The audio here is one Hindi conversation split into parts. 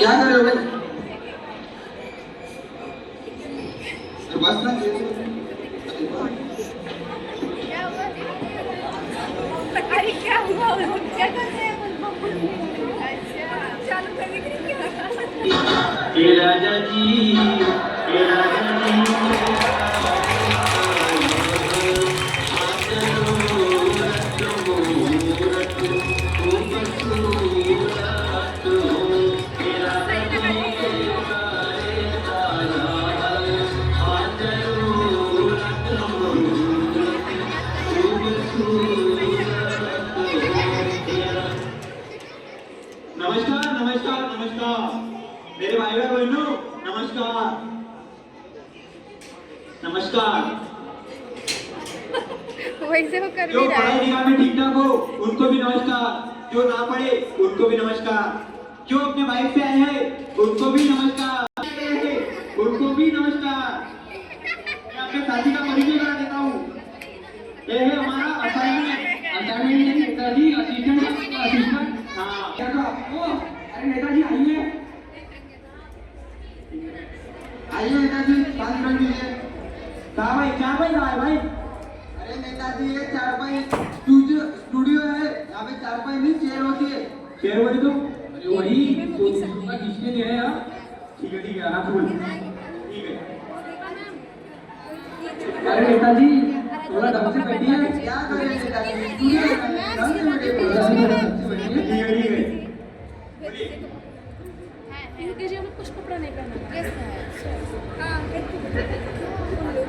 क्या कर रहे हो भाई? बस ना अरे क्या हुआ? क्या कर रहे हैं? अच्छा चालू करने के लिए राजा जी, राजा जी नमस्कार नमस्कार नमस्कार मेरे भाई बहनों नमस्कार नमस्कार। वैसे हो कर जो भी रहा पढ़ाई है। लिखाई में ठीक ठाक हो उनको भी नमस्कार, जो ना पढ़े उनको भी नमस्कार, जो अपने बाइक से आए हैं उनको भी नमस्कार, उनको भी नमस्कार। मैं अपने साथी का परिचय करा देता हूँ। ये है हमारा असाइनमेंट नहीं नेताजी, असिस्टेंट। हाँ क्या कहा? अरे नेताजी आइए आइए नेताजी, 5 मिनट दीजिए। कहा भाई? क्या भाई कहा है भाई? अरे नेताजी ये चारपाई स्टूडियो है, यहाँ पे चारपाई नहीं चेयर होती है। शेर बोली तो अरे वही तो उसका किसने दिया है यार? ठीक है आराम से बोल। ठीक है। अरे नेताजी थोड़ा ढंग से बैठिए। क्या कर रहे हैं नेताजी? स्टूडियो है, ढंग से बैठिए। ठीक है बोलिए। यूकेजी में कुछ कपड़ा नहीं पहना।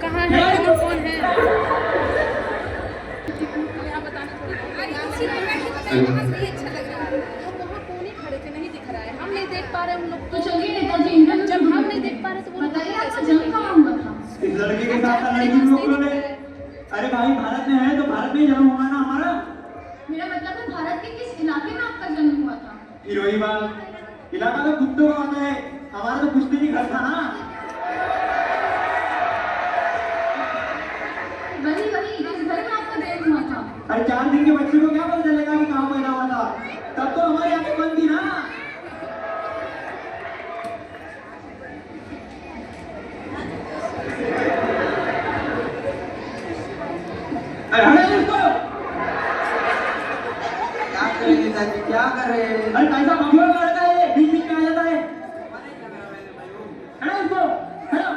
कहाँ है? कौन है? यहाँ बताना थोड़ा अच्छा लग रहा है। हम वहाँ कौन ही खड़े थे, नहीं दिख रहा है, हम नहीं देख पा रहे हम लोग। तो चलिए नेताजी, जब हम नहीं देख पा रहे तो वो लोग बताइए आपका कैसे जन्म कहाँ हुआ था? इस लड़के के साथ लड़की लोगों ने अरे भाई भारत में है तो भारत में ही जन्म हुआ ना हमारा। मेरा मतलब है भारत के किस इलाके में आपका जन्म हुआ था? फिर वही बात, इलाका तो कुत्तों का होता है, हमारा तो कुछ नहीं घर था ना। वही किस घर में आपका जन्म हुआ था? अरे 4 दिन के बच्चे को क्या पता चलेगा कि कहाँ पैदा हुआ था? तब तो हमारी आंखें बंद थी ना। अरे हटाइए उसको। क्या कर रहे हैं नेताजी, क्या कर रहे हैं? अरे कैसा बबलू लड़का है ये, बीच में आ जाता है। हटाओ उसको, हटाओ।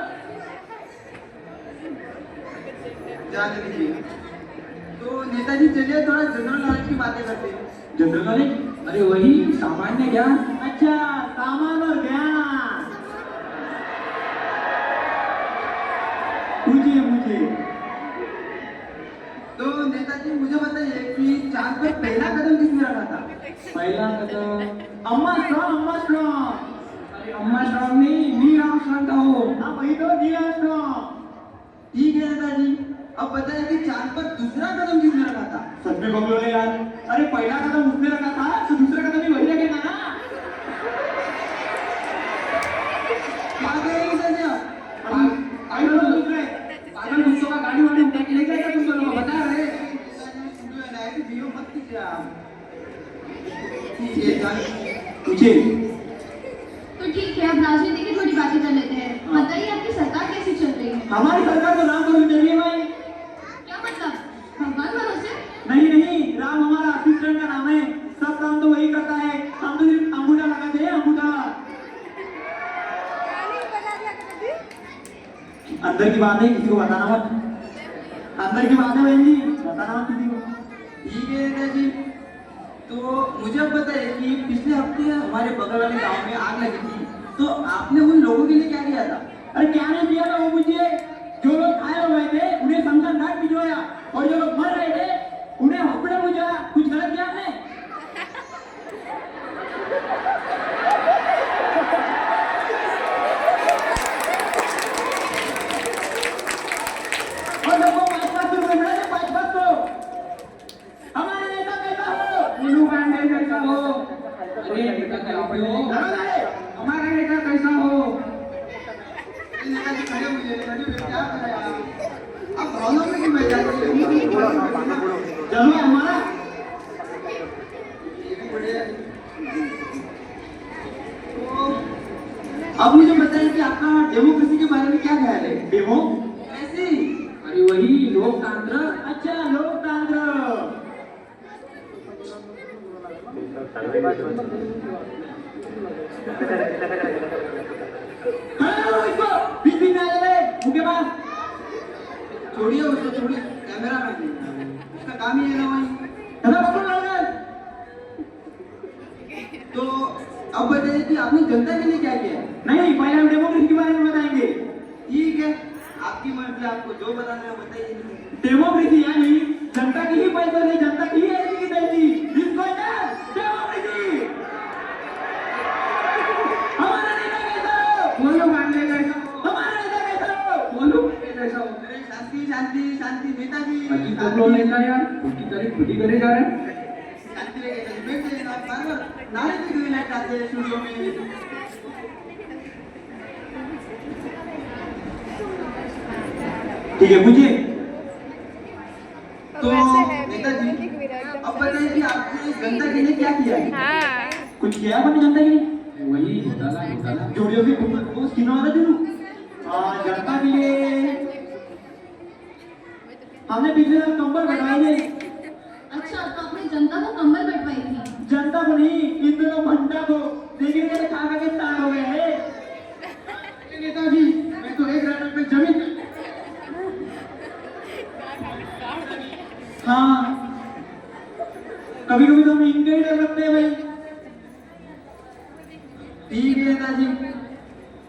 जाने दीजिए। तो नेताजी चलिए थोड़ा जनरल नॉलेज की बातें करते हैं। General knowledge? अरे वही सामान्य ज्ञान। अच्छा सामान और ज्ञान। पूछिए। तो नेताजी मुझे बताइए कि चांद पर पहला कदम किसने रखा था? पहला कदम अम्मा स्ट्रॉन्ग। अरे अम्मा स्ट्रॉन्ग नहीं, नील आर्मस्ट्रॉन्ग था वो। हाँ वही तो नील आर्मस्ट्रॉन्ग। ठीक है नेताजी, अब बताइए कि चांद पर दूसरा कदम किसने रखा था? सच में बबलू ने यार, अरे पहला कदम उसने रखा था तो दूसरा कदम भी वही रखेगा ना। क्या कह रहे हैं नेताजी आप? पागल गुस्सों का गाड़ी वाड़ी उठा के ले जाएगा तुम दोनों को, बता रहे। नेताजी स्टूडियो है ना, ऐसे वीडियो मत कीजिए आप। ठीक है जानिए। पूछिए। तो ठीक है, अब राजनीति की थोड़ी बातें कर लेते हैं। बताइए आपकी सरकार कैसी चल रही है? हमारी सरकार तो राम भरोसे चल रही है भाई। क्या मतलब? भगवान भरोसे? नहीं राम हमारा असिस्टेंट का नाम है, सब काम तो वही करता है, हम तो सिर्फ अंगूठा लगाते हैं अंगूठा। अंदर की बात है, किसी को बताना मत। अंदर की बात है बहन जी, बताना मत किसी को। ठीक है नेताजी, तो मुझे अब बताइए कि पिछले हफ्ते हमारे बगल वाले गांव में आग लगी थी, तो आपने उन लोगों के लिए क्या किया था? अरे क्या नहीं किया था वो पूछिए। जो लोग घायल हो गए थे उन्हें शमशान घाट भिजवाया, और जो लोग मर रहे थे उन्हें हॉस्पिटल पहुंचाया। कुछ गलत किया आपने? और लोगों को 5-5 रुपए मिले थे, 5-5 को। हमारे नेता कैसा हो? नीलू गांधी कैसा हो? अरे नेता क्या हो? हमारा नेता कैसा हो? नेताजी खड़े हुए, क्या कर रहे हैं आप? आप प्रॉब्लम में क्यों बैठ जाते हैं? चलो हमारा ये भी बढ़िया है। तो लोकतंत्र। अच्छा, लोकतंत्र। इसको बीच बीच में आ जाए मुक्केबाज। छोड़िए उसको, छोड़िए, कैमरा मैन उसका काम ही है ना वही। ऐसा पकड़ लो ना। तो अब बताइए कि आपने जनता के लिए क्या किया है? नहीं, पहले हम डेमोक्रेसी के बारे में बताएंगे। ठीक है, आपकी मर्जी, आपको जो बताना है बताइए। डेमोक्रेसी यानी जनता की ही पैसे नहीं, जनता की ही ऐसी की तैसी। जिसको डेमोक्रेसी। हमारा नेता कैसा हो? बोलो मांडे कैसा हो? हमारा नेता कैसा हो? बोलो मांडे कैसा हो? अरे शांति शांति शांति नेताजी। अजीब तो लोग नेता यार उनकी तारीफ खुद ही करे जा रहे हैं। शांति रहिए, बैठ जाइए आप, बार-बार नारे पे क्यों लाइट आते हैं स्टूडियो में? ठीक है, पूछिए। तो नेताजी, अब बताइए कि आपने जनता के लिए क्या किया है? कुछ किया आपने जनता के लिए? वही घोटाला जोड़ियों की वो स्किन वाला जो जनता के लिए हमने पिछले साल कंबल बनवाए थे। अच्छा, तो आपने जनता को कंबल बंटवाई थी? जनता को नहीं, इन दोनों भंडा को। देखिए मेरे खा खा के तार हो गए हैं। नेताजी, मैं तो 1 रन पे जमीन। हाँ, कभी कभी तो हम इनके ही डर लगते हैं भाई। ठीक है नेताजी,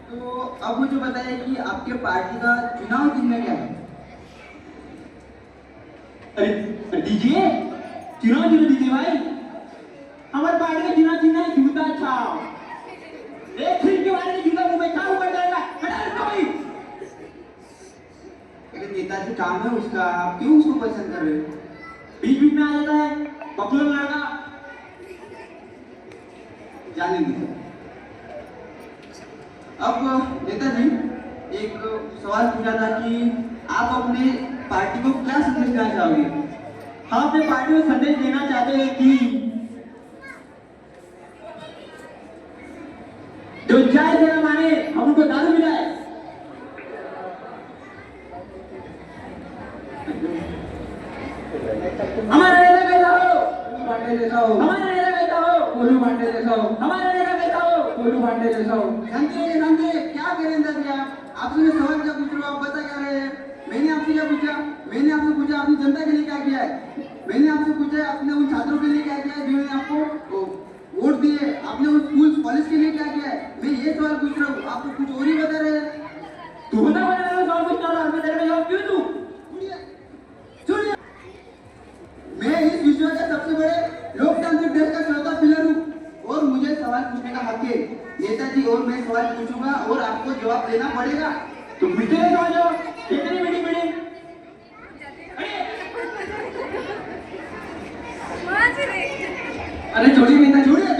तो अब मुझे बताइए कि आपके पार्टी का चुनाव चिन्ह क्या है? अरे दीजिए, चुनाव चिन्ह दीजिए भाई। हमारे पार्टी का चुनाव चिन्ह है जूता छाप। एक फिर के बारे में जूता मुंह में छाप ऊपर जाएगा। हटा इसको भाई। अरे नेताजी, काम है उसका, आप क्यों उसको पसंद कर रहे हो? बीच बीच में आ जाता है बकलोल लड़का। जाने दीजिए। अब नेताजी, एक सवाल पूछा था कि आप अपने पार्टी को क्या संदेश देना चाहोगे? हम अपने पार्टी को संदेश देना चाहते हैं कि जो चाय से न माने हम उनको दारू मिलाए। हमारा नेता कैसा हो? पांडे जैसा हो। हमारा नेता कैसा हो? कोलू पांडे जैसा हो। हमारा नेता कैसा हो? कोलू पांडे जैसा हो। शांति रहिए, शांति रहिए। क्या कह रहे हैं नेताजी आप? आपसे मैं सवाल क्या पूछ रहा हूँ, आप बता क्या रहे हैं? मैंने आपसे क्या पूछा? मैंने आपसे पूछा आपने जनता के लिए क्या किया है? मैंने आपसे पूछा आपने उन छात्रों के लिए क्या किया है जिन्होंने आपको वोट दिए? आपने उन स्कूल कॉलेज के लिए क्या किया है? मैं ये सवाल पूछ रहा हूँ, आप तो कुछ और ही बता रहे हैं। तू बता बता सवाल पूछना था, मैं तेरे को जवाब क्यों दूं? सुनिए, मैं इस विश्व के सबसे बड़े लोकतांत्रिक देश का चौथा पिलर हूँ और मुझे सवाल पूछने का हक है नेताजी, और मैं सवाल पूछूंगा और आपको जवाब देना पड़ेगा। तुम पीछे नहीं समझो, इतनी मीटिंग मीटिंग। वहाँ से देख। अरे छोड़िए नेता, छोड़िए,